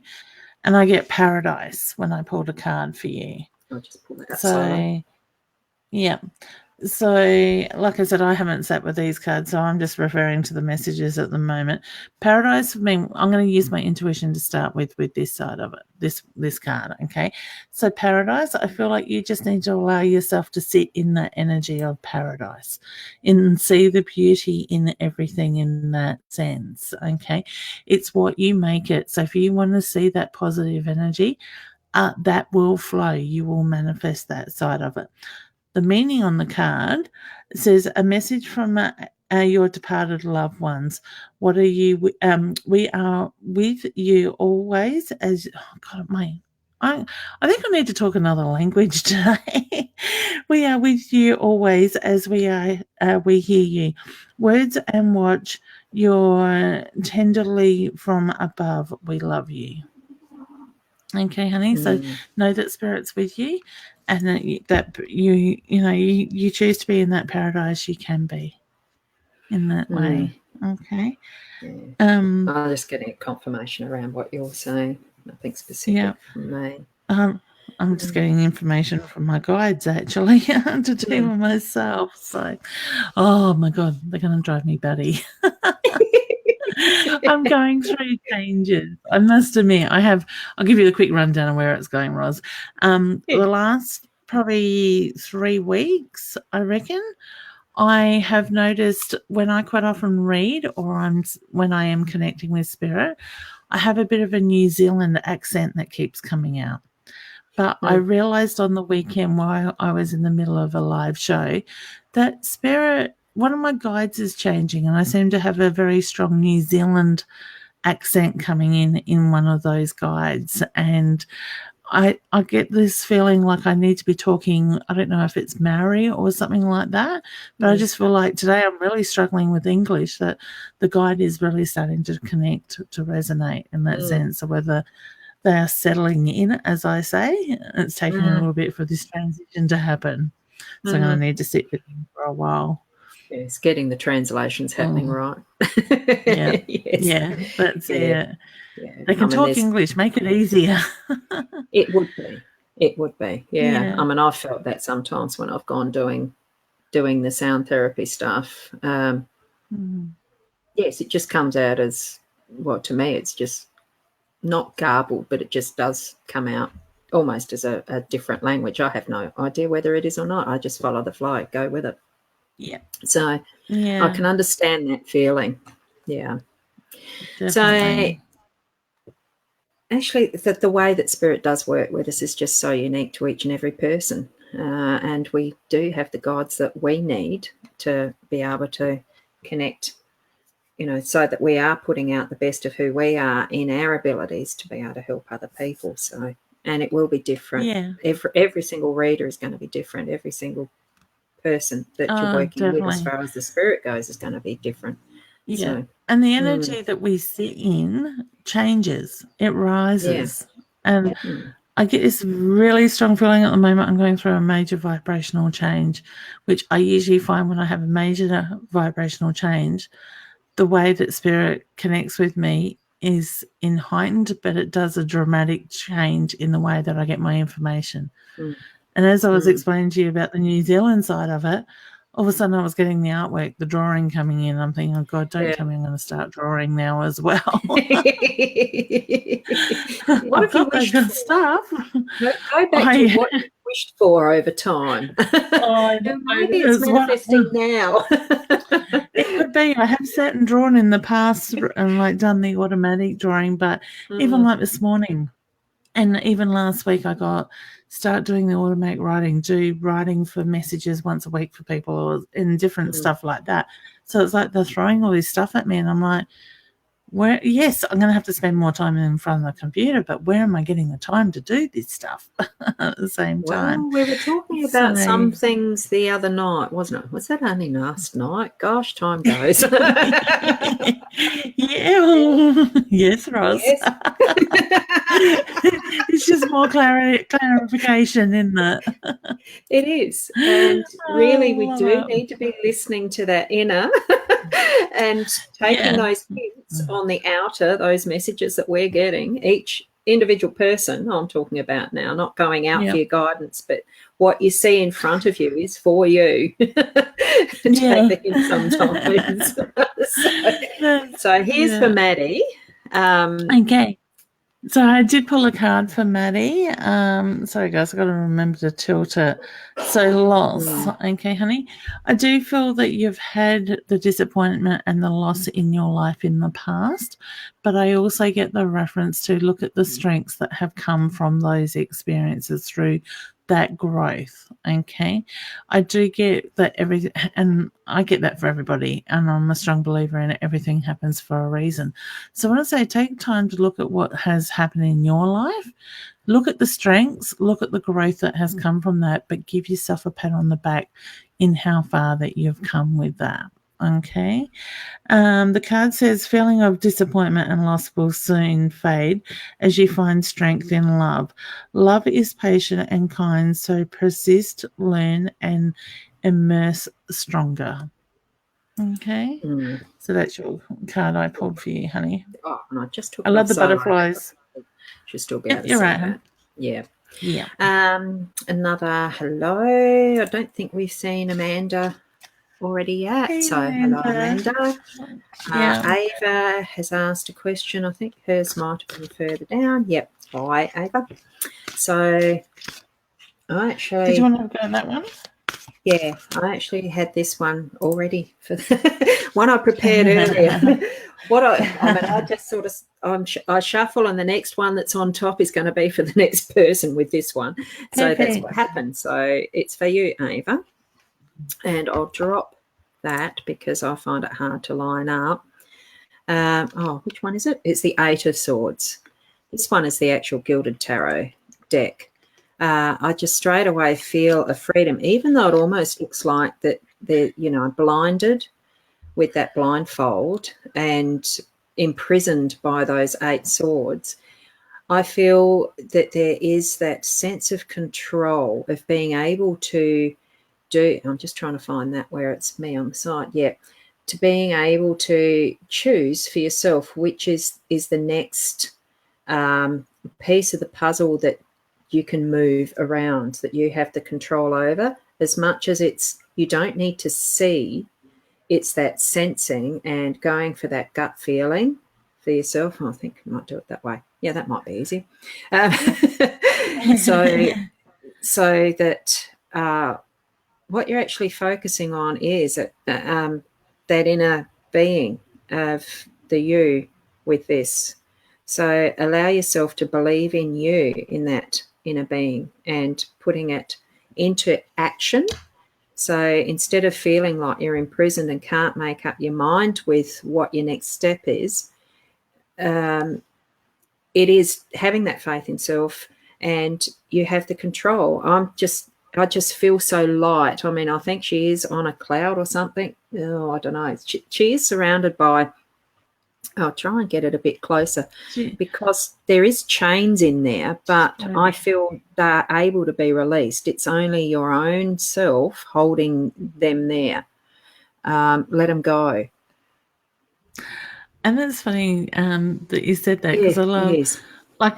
and I get paradise when I pulled a card for you. I'll just pull that out slowly. So, yeah. So, like I said, I haven't sat with these cards, so I'm just referring to the messages at the moment. Paradise for me, I'm going to use my intuition to start with this side of it, this card, okay? So paradise, I feel like you just need to allow yourself to sit in that energy of paradise and see the beauty in everything in that sense, okay? It's what you make it. So if you want to see that positive energy, that will flow. You will manifest that side of it. The meaning on the card says a message from your departed loved ones. What are you? We are with you always. As God, I think I need to talk another language today. We are with you always, as we are. We hear you. Words and watch your tenderly from above. We love you. Okay, honey. So know that Spirit's with you, and that you choose to be in that paradise. You can be in that way. Okay. Yeah. I'm just getting a confirmation around what you're saying. Nothing specific from me. I'm just getting information from my guides actually to do with myself. So, oh my God, they're going to drive me batty. I'm going through changes. I must admit, I'll give you the quick rundown of where it's going, Roz. The last probably 3 weeks, I reckon, I have noticed when I quite often read or when I am connecting with Spirit, I have a bit of a New Zealand accent that keeps coming out. But I realized on the weekend while I was in the middle of a live show that Spirit, one of my guides is changing, and I seem to have a very strong New Zealand accent coming in one of those guides. And I get this feeling like I need to be talking, I don't know if it's Maori or something like that, but I just feel like today I'm really struggling with English, that the guide is really starting to connect, to resonate in that sense of whether they are settling in, as I say. It's taking a little bit for this transition to happen. So I'm going to need to sit with them for a while. Yes, getting the translations happening right. Yeah, yeah, that's it. Yeah. They can talk English, make it easier. It would be. Yeah. I mean, I've felt that sometimes when I've gone doing the sound therapy stuff. Yes, it just comes out as, well, to me, it's just not garbled, but it just does come out almost as a different language. I have no idea whether it is or not. I just follow the flow, go with it. Yeah. So I can understand that feeling. Yeah. Definitely. So actually, the way that Spirit does work with us is just so unique to each and every person. And we do have the guides that we need to be able to connect, so that we are putting out the best of who we are in our abilities to be able to help other people. So, and it will be different. Yeah. Every single reader is going to be different. Every single person that you're working with, as far as the Spirit goes, is going to be different. Yeah. So, and the energy that we sit in changes. It rises. And I get this really strong feeling at the moment. I'm going through a major vibrational change, which I usually find when I have a major vibrational change, the way that Spirit connects with me is in heightened, but it does a dramatic change in the way that I get my information. And as I was explaining to you about the New Zealand side of it, all of a sudden I was getting the artwork, the drawing coming in. I'm thinking, oh God, don't tell me I'm going to start drawing now as well. What have you wished for? Stuff. Go back to what you wished for over time. Maybe it's manifesting now. It could be. I have sat and drawn in the past and done the automatic drawing, but even like this morning and even last week I start doing the automatic writing, do writing for messages once a week for people or in different stuff like that. So it's like they're throwing all this stuff at me and I'm like, yes, I'm going to have to spend more time in front of the computer, but where am I getting the time to do this stuff at the same time? Well, we were talking about some things the other night, wasn't it? Was that only last night? Gosh, time goes. Yes, Roz. Yes. It's just more clarification, isn't it? It is. And really, we do need to be listening to that inner and taking those hints on the outer, those messages that we're getting, each individual person I'm talking about now, not going out for your guidance, but what you see in front of you is for you. Take the hint sometimes. so here's for Maddie. Okay. So I did pull a card for Maddie. Sorry, guys, I've got to remember to tilt it. So loss. Okay, honey. I do feel that you've had the disappointment and the loss in your life in the past, but I also get the reference to look at the strengths that have come from those experiences through that growth. Okay, I do get that everything, and I get that for everybody, and I'm a strong believer in it. Everything happens for a reason. So when I say take time to look at what has happened in your life, look at the strengths, look at the growth that has come from that, but give yourself a pat on the back in how far that you've come with that. Okay. The card says feeling of disappointment and loss will soon fade as you find strength in love. Love is patient and kind, so persist, learn, and immerse stronger. Okay. So that's your card I pulled for you, honey. Oh, and I just took. I love the butterflies. Should still be able to you're see right, that. Yeah. Yeah. Another hello. I don't think we've seen Amanda already yet. Hey, so Amanda. hello, Amanda. Ava has asked a question. I think hers might have been further down. Yep. Hi, Ava. So I actually. Did you want to go on that one? Yeah, I actually had this one already for the one I prepared earlier. I just sort of I shuffle, and the next one that's on top is going to be for the next person with this one. So that's what happened. So it's for you, Ava, and I'll drop that because I find it hard to line up. Which one is it? It's the Eight of Swords. This one is the actual Gilded Tarot deck. I just straight away feel a freedom, even though it almost looks like that they're, blinded with that blindfold and imprisoned by those 8 swords. I feel that there is that sense of control of being able to do, I'm just trying to find that where it's me on the side. Yeah. To being able to choose for yourself, which is the next piece of the puzzle that you can move around, that you have the control over, as much as you don't need to see, it's that sensing and going for that gut feeling for yourself. I think I might do it that way. Yeah, that might be easy. So that what you're actually focusing on is that inner being of the you with this. So allow yourself to believe in you, in that inner being, and putting it into action. So instead of feeling like you're imprisoned and can't make up your mind with what your next step is, it is having that faith in self, and you have the control. I just feel so light. I mean, I think she is on a cloud or something. Oh, I don't know. She is surrounded by, I'll try and get it a bit closer, because there is chains in there, but I feel they're able to be released. It's only your own self holding them there. Let them go. And it's funny that you said that, because I love, like,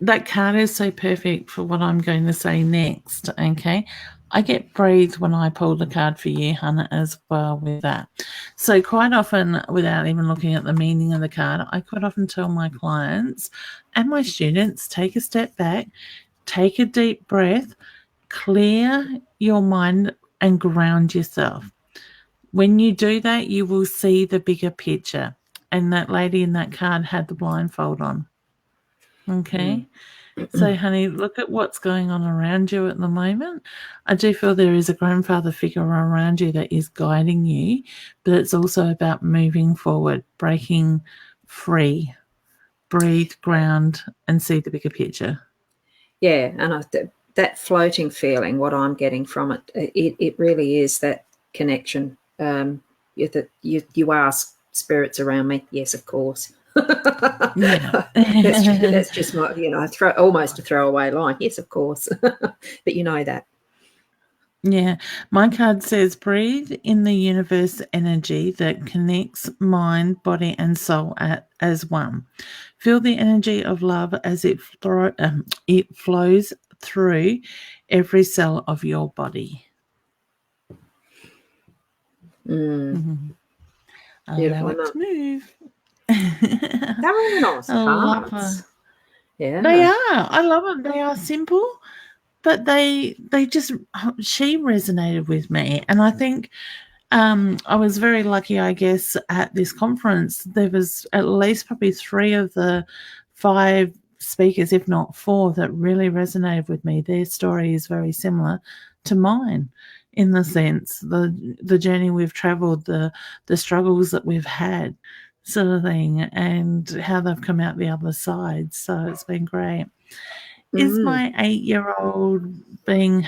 that card is so perfect for what I'm going to say next, okay? I get breathed when I pull the card for you, Hannah, as well with that. So quite often, without even looking at the meaning of the card, I quite often tell my clients and my students, take a step back, take a deep breath, clear your mind and ground yourself. When you do that, you will see the bigger picture. And that lady in that card had the blindfold on. Okay? So, honey, look at what's going on around you at the moment. I do feel there is a grandfather figure around you that is guiding you, but it's also about moving forward, breaking free, breathe, ground, and see the bigger picture. Yeah, and that floating feeling, what I'm getting from it really is that connection. You ask spirits around me. Yes, of course. That's just my, almost a throwaway line. Yes, of course. But you know that. Yeah, my card says breathe in the universe energy that connects mind, body, and soul as one. Feel the energy of love as it flows through every cell of your body. Mm. Allow it to move. They're really nice I love cards. her. Yeah. They are. I love them. They are simple, but they just she resonated with me, and I think I was very lucky, I guess, at this conference. There was at least probably 3 of the 5 speakers, if not 4, that really resonated with me. Their story is very similar to mine in the sense the journey we've traveled, the struggles that we've had, sort of thing, and how they've come out the other side. So it's been great. Is my 8-year-old being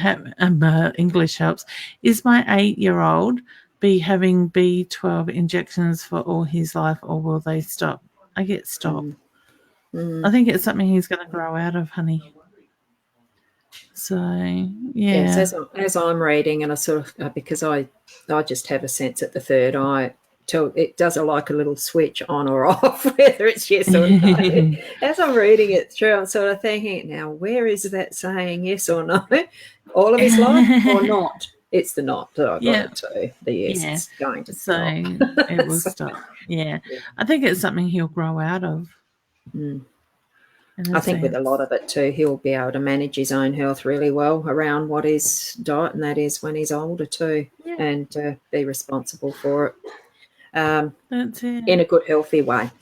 English helps? Is my 8-year-old be having B12 injections for all his life, or will they stop? I get stop. I think it's something he's going to grow out of, honey. So yeah. Yes, as I'm reading, and I sort of because I just have a sense at the third eye. It does a little switch on or off, whether it's yes or no. As I'm reading it through, I'm sort of thinking, now where is that saying yes or no? All of his life or not? It's the not that I got it to. The yes, it's going to stop. It will stop. Yeah. I think it's something he'll grow out of. I think with a lot of it too, he'll be able to manage his own health really well around what is diet, and that is when he's older too, and be responsible for it. That's it. In a good, healthy way.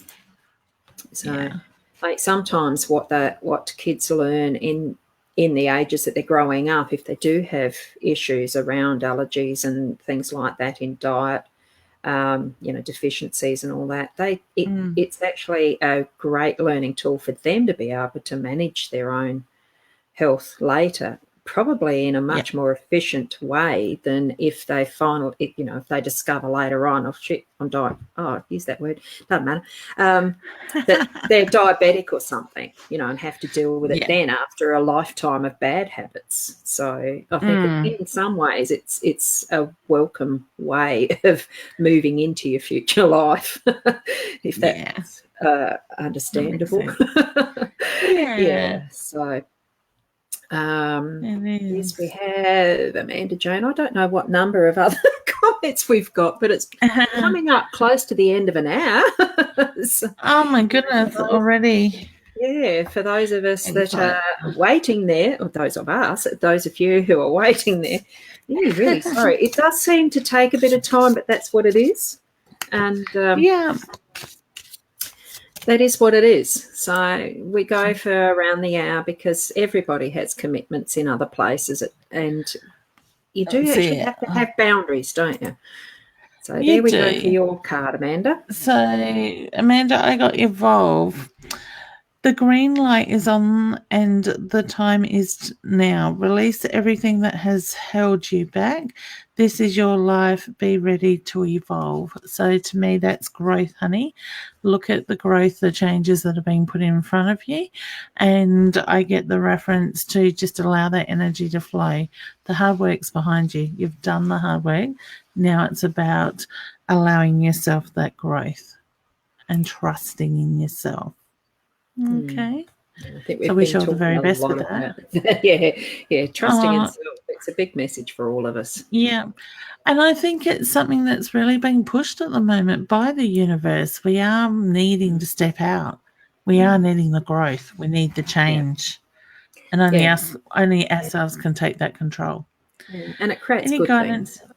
So, like sometimes what kids learn in the ages that they're growing up, if they do have issues around allergies and things like that in diet, deficiencies and all that, it's actually a great learning tool for them to be able to manage their own health later, probably in a much more efficient way than if they if they discover later on, oh shit, I'm use that word, doesn't matter, that they're diabetic or something, and have to deal with it then after a lifetime of bad habits. So I think in some ways it's a welcome way of moving into your future life, if that's understandable. Yeah. So yes, we have Amanda Jane. I don't know what number of other comments we've got, but it's coming up close to the end of an hour. Oh my goodness, already. Yeah, for those of us that are waiting there, or those of you who are waiting there, really sorry. It does seem to take a bit of time, but that's what it is. And that is what it is. So we go for around the hour because everybody has commitments in other places, and you do actually have to have boundaries, don't you? So there we go for your card, Amanda. So, Amanda, I got Evolve. The green light is on and the time is now. Release everything that has held you back. This is your life. Be ready to evolve. So to me, that's growth, honey. Look at the growth, the changes that are being put in front of you. And I get the reference to just allow that energy to flow. The hard work's behind you. You've done the hard work. Now it's about allowing yourself that growth and trusting in yourself. Okay. I think we've so wish all the very best with that. yeah. Trusting in self. It's a big message for all of us. Yeah. And I think it's something that's really being pushed at the moment by the universe. We are needing to step out. We are needing the growth. We need the change. And only ourselves can take that control. Yeah. And it creates Any good guidance? things.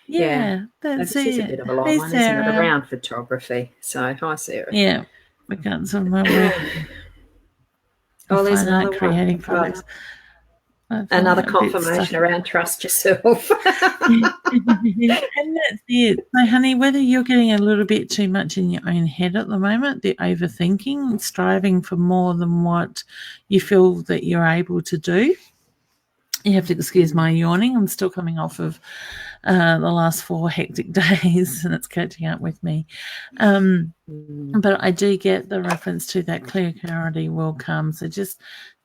Yeah, that's it. This is a bit of a long one, isn't it, around photography. So, hi, Sarah. Yeah, we got some there's another creating products. Another confirmation around trust yourself. And that's it. So, honey, whether you're getting a little bit too much in your own head at the moment, the overthinking, striving for more than what you feel that you're able to do. You have to excuse my yawning. I'm still coming off of the last 4 hectic days, and it's catching up with me. But I do get the reference to that clear clarity will come. So just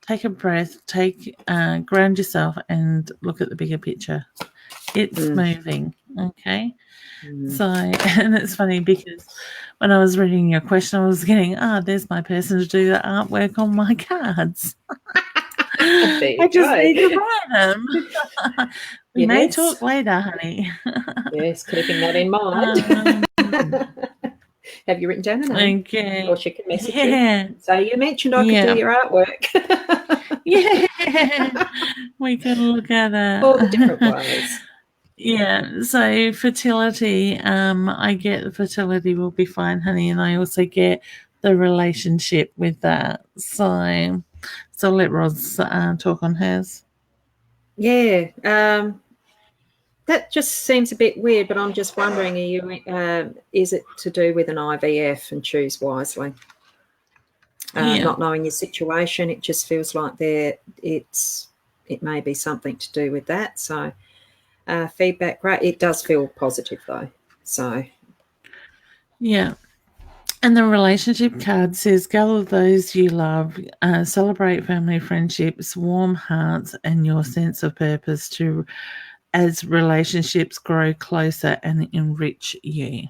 take a breath, ground yourself and look at the bigger picture. It's moving, okay? So, and it's funny because when I was reading your question, I was getting, there's my person to do the artwork on my cards. I just need to write them. We may talk later, honey. Yes, keeping that in mind. Have you written down a name? Okay. Or she can message you. So you mentioned I could do your artwork. We can look at it. All the different ways. Yeah, so fertility, I get the fertility will be fine, honey, and I also get the relationship with that. So I'll let Roz talk on hers. Yeah, that just seems a bit weird, but I'm just wondering, is it to do with an IVF and choose wisely? Not knowing your situation, it just feels like it may be something to do with that. So feedback, great. It does feel positive though. So yeah. And the relationship card says, gather those you love, celebrate family friendships, warm hearts, and your sense of purpose as relationships grow closer and enrich you.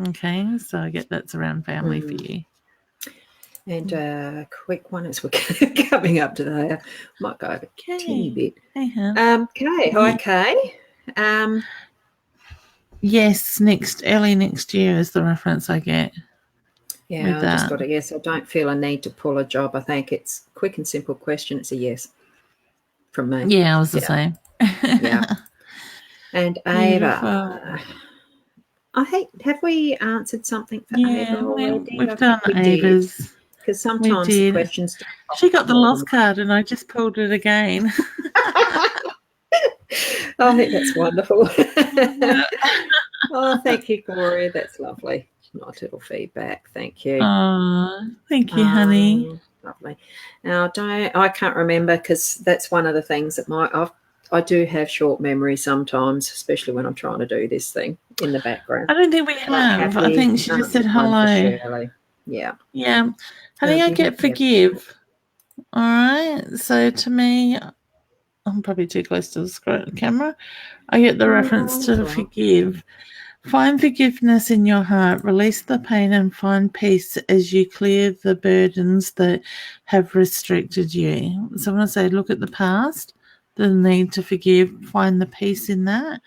Okay, so I get that's around family for you. And a quick one as we're coming up today. I might go over a teeny bit. Hey, Kay. Hi, Kay. Yes, early next year is the reference I get. Yeah, I just got a yes. I don't feel a need to pull a job. I think it's a quick and simple question. It's a yes from me. Yeah, I was the same. Yeah. And Ava, have we answered something for Ava already? We've done Ava's. Because sometimes the questions... She got the lost card and I just pulled it again. I think that's wonderful. Oh, thank you, Gloria. That's lovely. Nice little feedback. Thank you. Oh, thank you, honey. Lovely. Now, I can't remember because that's one of the things that I do have short memory sometimes, especially when I'm trying to do this thing in the background. I don't think we have. I think she just said hello. Yeah. Yeah. Honey, I get forgive. All right. So to me, I'm probably too close to the camera. I get the reference to forgive. Find forgiveness in your heart. Release the pain and find peace as you clear the burdens that have restricted you. So when I say look at the past, the need to forgive, find the peace in that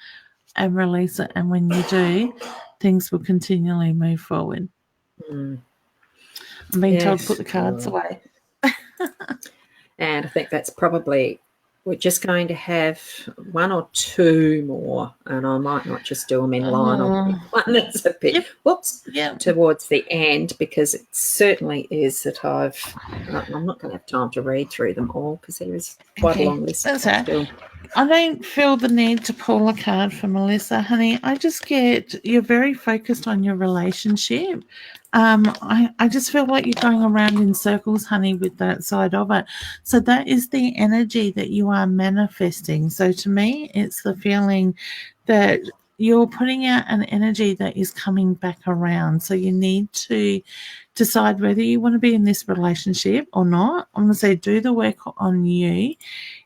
and release it. And when you do, things will continually move forward. I'm being told to put the cards away. And I think that's probably... We're just going to have one or two more, and I might not just do them in line. I'll pick one that's a bit towards the end, because it certainly is that I'm not going to have time to read through them all because there is quite a long list. I don't feel the need to pull a card for Melissa, honey. I just get you're very focused on your relationship. I just feel like you're going around in circles, honey, with that side of it. So that is the energy that you are manifesting. So to me, it's the feeling that you're putting out an energy that is coming back around. So you need to decide whether you want to be in this relationship or not. I'm going to say do the work on you.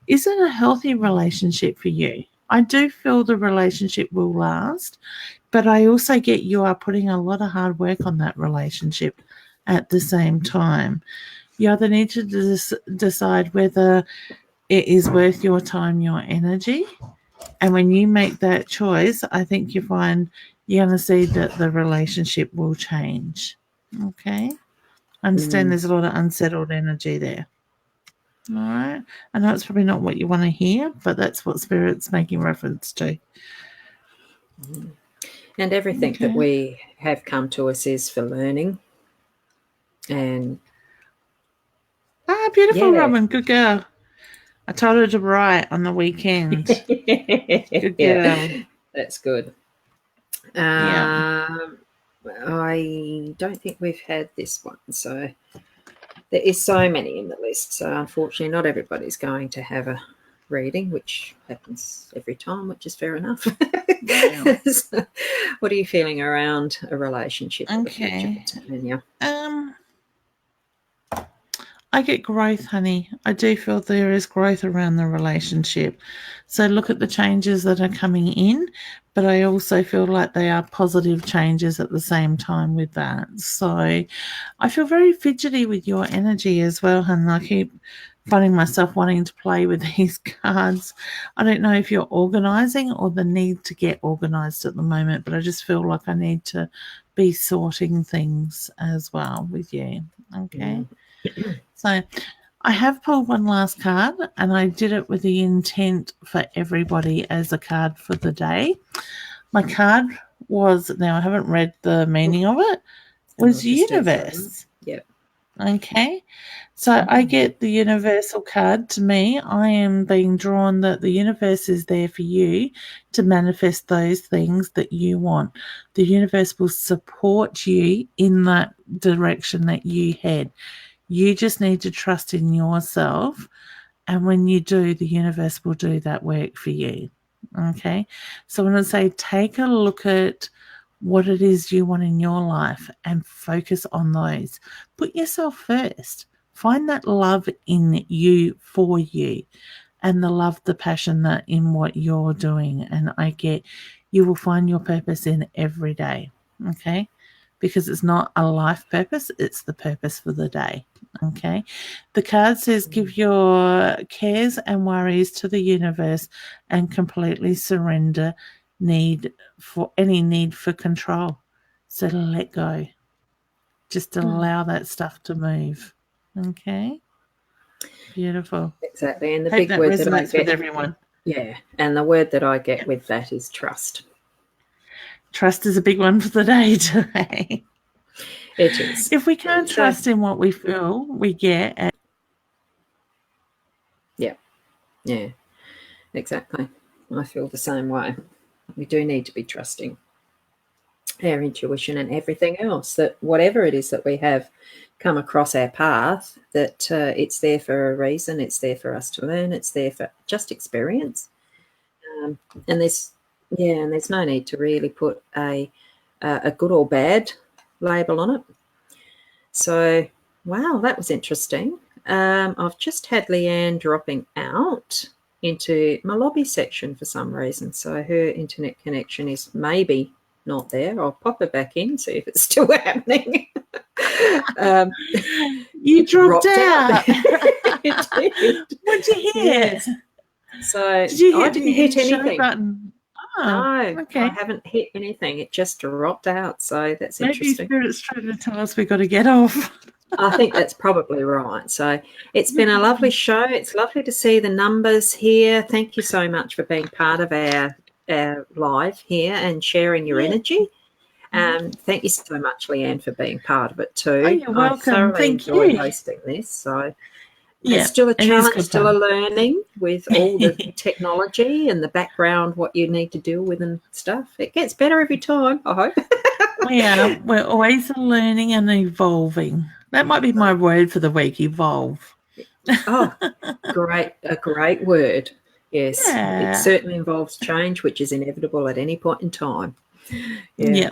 Is it a healthy relationship for you? I do feel the relationship will last, but I also get you are putting a lot of hard work on that relationship at the same time. You either need to decide whether it is worth your time, your energy. And when you make that choice, I think you find you're going to see that the relationship will change. Okay? I understand there's a lot of unsettled energy there. All right. I know it's probably not what you want to hear, but that's what Spirit's making reference to. And everything that we have come to us is for learning. And beautiful, Robin. Good girl. I told her to write on the weekend. Good girl. That's good. I don't think we've had this one, so there is so many in the list. So unfortunately, not everybody's going to have a reading, which happens every time, which is fair enough. So, what are you feeling around a relationship? Okay. I get growth, honey. I do feel there is growth around the relationship. So look at the changes that are coming in, but I also feel like they are positive changes at the same time with that. So I feel very fidgety with your energy as well, honey. I keep finding myself wanting to play with these cards. I don't know if you're organizing or the need to get organized at the moment, but I just feel like I need to be sorting things as well with you. Okay. So I have pulled one last card, and I did it with the intent for everybody as a card for the day. My card was, now I haven't read the meaning of it, was universe. Yep. Okay. So I get the universal card. To me, I am being drawn that the universe is there for you to manifest those things that you want. The universe will support you in that direction that you head. You just need to trust in yourself. And when you do, the universe will do that work for you. Okay. So when I say take a look at what it is you want in your life and focus on those, put yourself first. Find that love in you for you and the love, the passion that in what you're doing. And I get you will find your purpose in every day. Okay. Because it's not a life purpose, it's the purpose for the day. Okay. The card says give your cares and worries to the universe and completely surrender need for control. So let go. Just allow that stuff to move. Okay. Beautiful. Exactly. And the Hope big that word that I resonates get with everyone. Yeah. And the word that I get with that is trust. Trust is a big one for the day today. It is. If we can't trust in what we feel, we get. Yeah, exactly. I feel the same way. We do need to be trusting our intuition and everything else, that whatever it is that we have come across our path, that it's there for a reason. It's there for us to learn. It's there for just experience. And there's no need to really put a good or bad label on it. So, wow, that was interesting. I've just had Leanne dropping out into my lobby section for some reason. So her internet connection is maybe not there. I'll pop her back in, see if it's still happening. You dropped out. It did. What'd you hear? Yes. So did you I didn't hit anything. Button? Oh, no, okay. I haven't hit anything. It just dropped out. So that's Maybe interesting. Spirit's trying to tell us we've got to get off. I think that's probably right. So it's been a lovely show. It's lovely to see the numbers here. Thank you so much for being part of our live here and sharing your energy. Thank you so much, Leanne, for being part of it too. Oh, you're welcome. I thoroughly Thank enjoyed you. hosting this. So yeah, it's still a challenge, still fun. a learning with all the technology and the background, what you need to deal with and stuff. It gets better every time, I hope. We're always learning and evolving. That might be my word for the week, evolve. Oh, a great word. Yes, yeah. It certainly involves change, which is inevitable at any point in time. Yeah.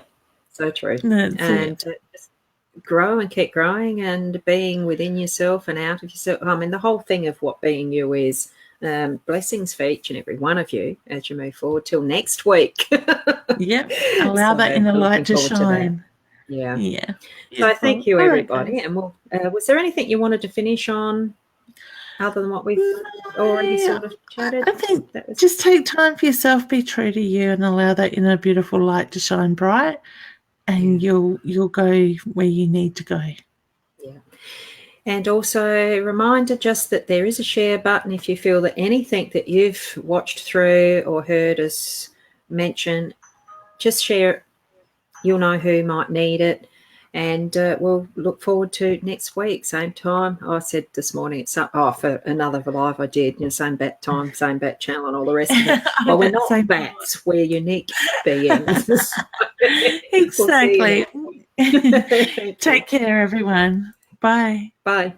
So true. And just grow and keep growing and being within yourself and out of yourself. I mean, the whole thing of what being you is. Blessings for each and every one of you as you move forward till next week. Yep. Allow that inner light to shine. Yeah. So thank you, everybody. And we'll, was there anything you wanted to finish on other than what we've already sort of chatted? I think just take time for yourself, be true to you, and allow that inner beautiful light to shine bright, and you'll go where you need to go. Yeah. And also a reminder just that there is a share button if you feel that anything that you've watched through or heard us mention, just share it. You'll know who might need it. And we'll look forward to next week, same time. I said this morning, for another live I did, same bat time, same bat channel and all the rest of it. Well, we're not bats, we're unique beings. Exactly. Take care, everyone. Bye. Bye.